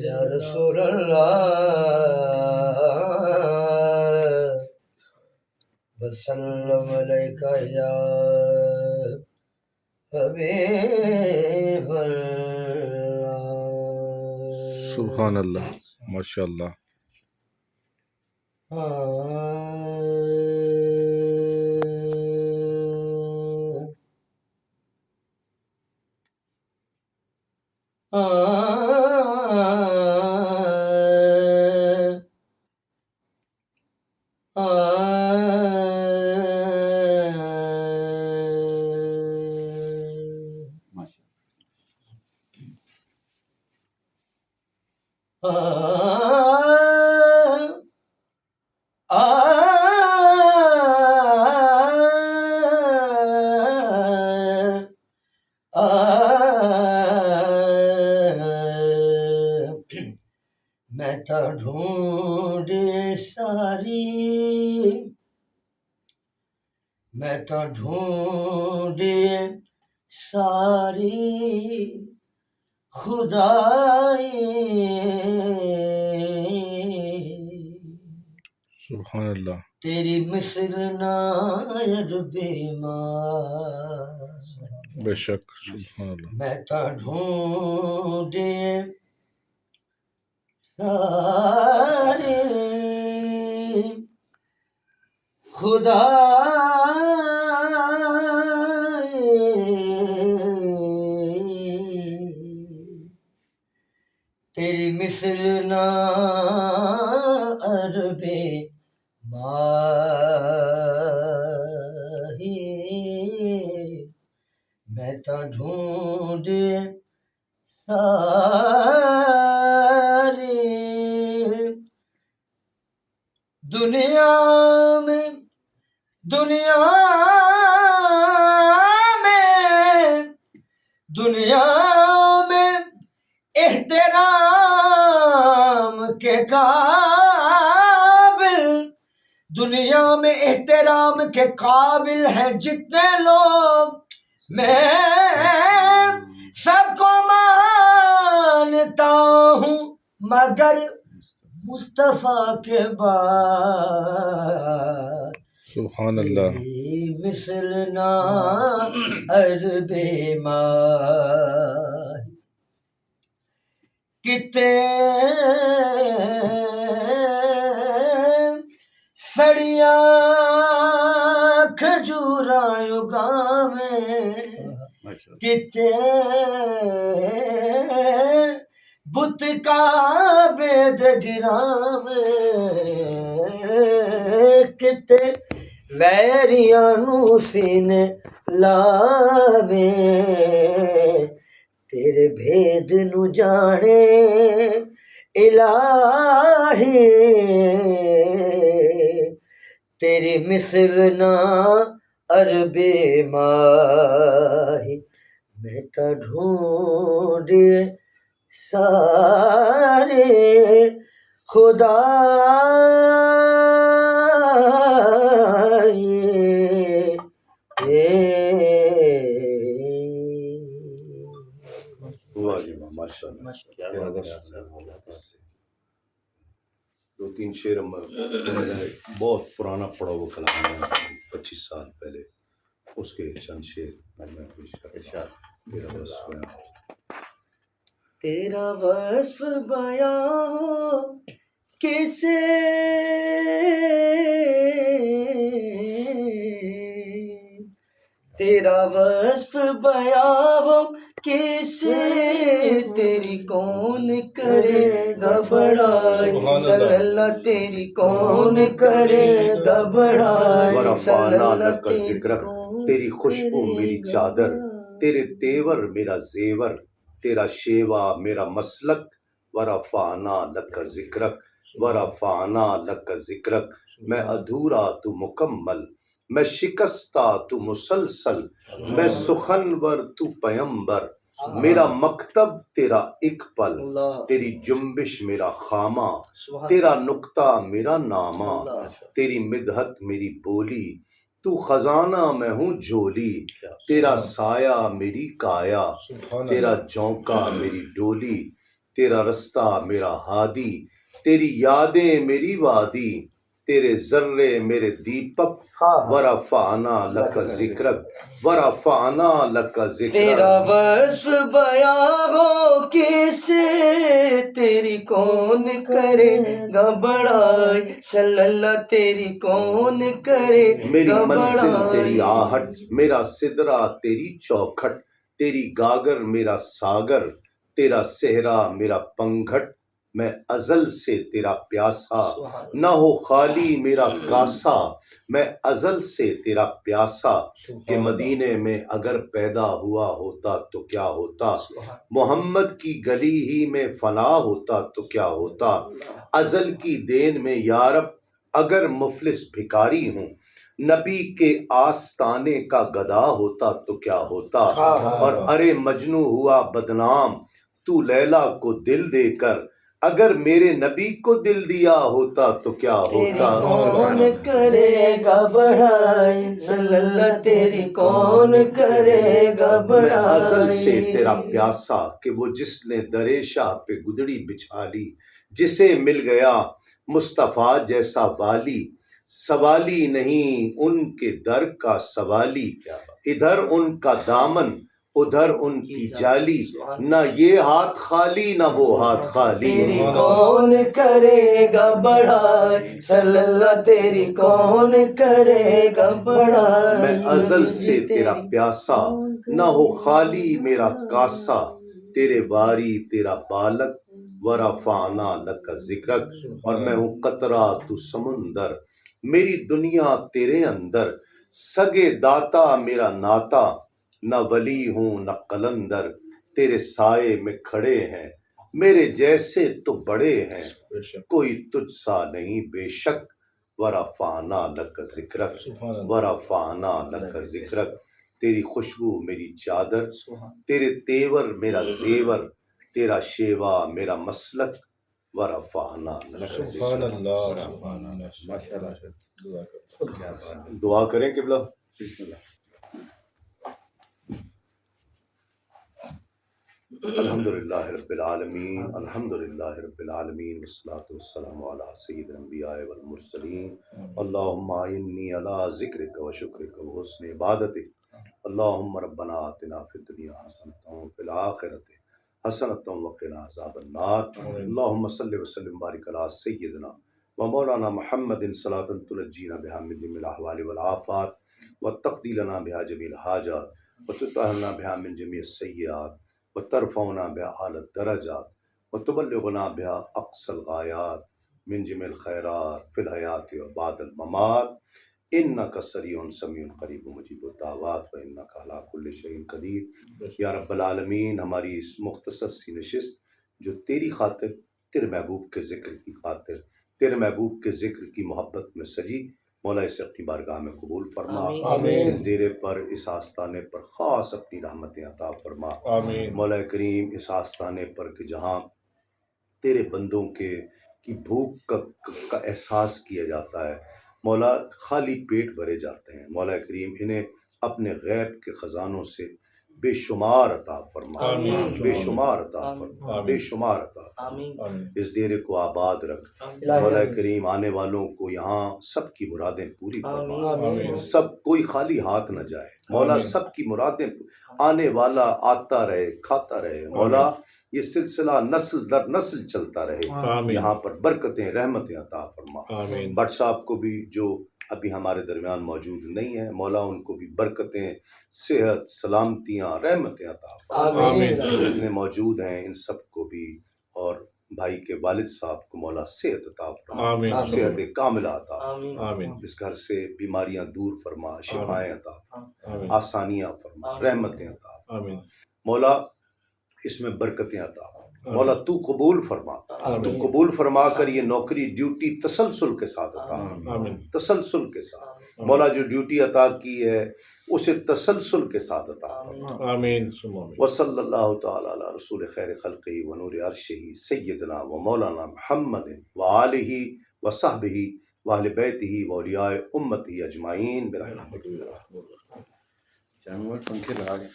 یا رسول اللہ وسلم علیکہ یا حبیب اللہ. سبحان اللہ، ماشاء اللہ. میں تا ڈھونڈے ساری، میں تا ڈھونڈے ساری خدائی، سبحان اللہ. تیری مثل نائر بیمار. بے شک، سبحان اللہ. میں تا ڈھونڈے سارے خدا تیری مثل نہ عرب ماہی. میں تا ڈھونڈے سارے دنیا میں، دنیا میں، دنیا میں احترام کے قابل، دنیا میں احترام کے قابل ہیں جتنے لوگ، میں سب کو مانتا ہوں مگر مصطفیٰ کے بعد. سبحان اللہ. مثل نہ عرب ماہی. کتے سڑیاں کھجوراں گاویں، کتے بت کعبے دے گراویں، کتے ویریاں نو سینے لاویں، تیرے بھید نو جانے الہی، تیری مثل نہ عرب ماہی. میں تا ڈھونڈے سارے خدا دو تین شعر بہت پرانا پڑا وہ کلام ہے 25 سال پہلے، اس کے چند شعر میں پیش کرتا ہوں. تیرا وصف بیاں ہو کسے، تیرا وصف بیاں ہو کسے، تیری کون کرے گا بڑائی صلی اللہ، تیری کون کرے گا بڑائی صلی اللہ، تیری خوشبو میری چادر، تیرے تیور میرا زیور، تیرا شیوا میرا مسلک، ورفعنا لک ذکرک، ورفعنا لک ذکرک. میں ادھورا تو مکمل، میں شکستہ تو مسلسل، میں سخنور تو پیمبر، میرا مکتب تیرا ایک پل، تیری جنبش میرا خامہ، تیرا نقطہ میرا نامہ، تیری مدحت میری بولی، تو خزانہ میں ہوں جھولی، تیرا سایہ میری کایا، تیرا جھونکا میری ڈولی، تیرا رستہ میرا ہادی، تیری یادیں میری وادی، تیرے ذرے میرے دیپک، ورفعنا لک ذکرک، ورفعنا لک تیرا ذکرک۔ وصف بیاں ہو کس سے، تیری کون کرے گا بڑائی، صلی اللہ تیری کون کرے میری گا منزل تیری بڑائی۔ آہٹ، میرا سدرہ تیری چوکھٹ، تیری گاگر میرا ساگر، تیرا صحرا میرا پنگھٹ، میں ازل سے تیرا پیاسا، نہ ہو خالی میرا کاسا، میں ازل سے تیرا پیاسا، کہ مدینے میں اگر پیدا ہوا ہوتا تو کیا ہوتا، محمد کی گلی ہی میں فنا ہوتا تو کیا ہوتا، ازل کی دین میں یارب اگر مفلس بھکاری ہوں، نبی کے آستانے کا گدا ہوتا تو کیا ہوتا، اور ارے مجنوں ہوا بدنام تو لیلا کو دل دے کر، اگر میرے نبی کو دل دیا ہوتا تو کیا تیری ہوتا۔ کون کرے گا بڑائی، صلی اللہ تیری کون کرے گا میں ازل سے بڑائی۔ تیرا پیاسا، کہ وہ جس نے درِ شاہ پہ گدڑی بچھا لی، جسے مل گیا مصطفیٰ جیسا والی، سوالی نہیں ان کے در کا سوالی، ادھر ان کا دامن ادھر ان کی جالی، نہ یہ ہاتھ خالی نہ وہ ہاتھ خالی۔ تیری کون کرے گا بڑائی، صلی اللہ تیری کون کرے گا بڑائی۔ میں ازل سے تیرا پیاسا، نہ ہو خالی میرا کاسا، تیرے باری تیرا بالک، ورفعنا لک ذکرک، اور میں ہوں قطرہ تو سمندر، میری دنیا تیرے اندر، سگے داتا میرا ناتا، نہ ولی ہوں نہ قلندر، تیرے سائے میں کھڑے ہیں میرے جیسے تو بڑے ہیں، کوئی تجھ سا نہیں بے شک، ورفعنا لک ذکرک، ورفعنا لک ذکرک، تیری خوشبو میری چادر، تیرے تیور میرا زیور، تیرا شیوا میرا مسلک، ورفعنا لک سبحان ذکرک۔ اللہ، دعا کریں قبلہ۔ بسم اللہ۔ الحمدللہ رب العالمین، الحمدللہ رب العالمین، والصلاة والسلام علی سید الانبیاء والمرسلین، اللہم اعنی علی ذکرک و شکرک و حسن عبادتک، اللہم ربنا آتنا فی الدنیا حسنۃ وفی الآخرۃ حسنۃ وقنا عذاب النار، اللہم صلی وسلم بارک علی سیدنا و مولانا محمد صلاۃ تنجینا بها من جميع الاحوال والآفات وتقضی لنا بها جميع الحاجات وتطہرنا بها من جميع السیئات وترفعنا بها اعلی الدرجات وتبلغنا بها اقصى الغایات من جميع الخیرات فی الحیات و بعد الممات، انک سریع سمیع قریب مجیب الدعوات وانک علی کل شیء قدیر۔ یا رب العالمین، ہماری اس مختصر سی نشست جو تیری خاطر، تیرے محبوب کے ذکر کی خاطر، تیرے محبوب کے ذکر کی محبت میں سجی، مولا اسے اپنی بارگاہ میں قبول فرما، آمین۔ اس ڈیرے پر، اس آستانے پر خاص اپنی رحمتیں عطا فرما، آمین، مولا کریم اس آستانے پر کہ جہاں تیرے بندوں کی بھوک کا احساس کیا جاتا ہے، مولا خالی پیٹ بھرے جاتے ہیں، مولا کریم انہیں اپنے غیب کے خزانوں سے بے شمار عطا فرما، آمین، بے شمار عطا فرما، آمین، بے شمار عطا فرما، آمین۔ آمین، اس ڈیرے کو آباد رکھ، الہی مولا آمین۔ کریم آنے والوں کو یہاں سب کی مرادیں پوری فرما، آمین، سب کوئی خالی ہاتھ نہ جائے، مولا آمین۔ سب کی مرادیں، آنے والا آتا رہے کھاتا رہے، مولا یہ سلسلہ نسل در نسل چلتا رہے، آمین، یہاں پر برکتیں رحمتیں عطا فرما۔ آمین، بٹ صاحب کو بھی جو ابھی ہمارے درمیان موجود نہیں ہیں، مولا ان کو بھی برکتیں، صحت، سلامتیاں، رحمتیں عطا فرما، آمین، جتنے موجود ہیں ان سب کو بھی، اور بھائی کے والد صاحب کو مولا صحت عطا فرما، آمین، صحت کاملہ عطا فرما، آمین۔ آمین، اس گھر سے بیماریاں دور فرما، شفائیں عطا فرما، آمین، آسانیاں فرما، رحمتیں عطا فرما، آمین، مولا اس میں برکتیں عطا فرما، مولا تو قبول فرما، تو آمین، قبول فرما کر یہ نوکری ڈیوٹی تسلسل کے ساتھ عطا فرما، آمین، تسلسل کے ساتھ، مولا جو ڈیوٹی عطا کی ہے اسے تسلسل کے ساتھ عطا فرما، آمین، ثم آمین۔ وصلی اللہ تعالی علی رسول خیر خلقہ و نور عرشہ سیدنا و مولانا محمد و آلہ و صحبہ وأهل بيته وأولياء أمته أجمعين برحمتك. جانور پنکھے لگا کے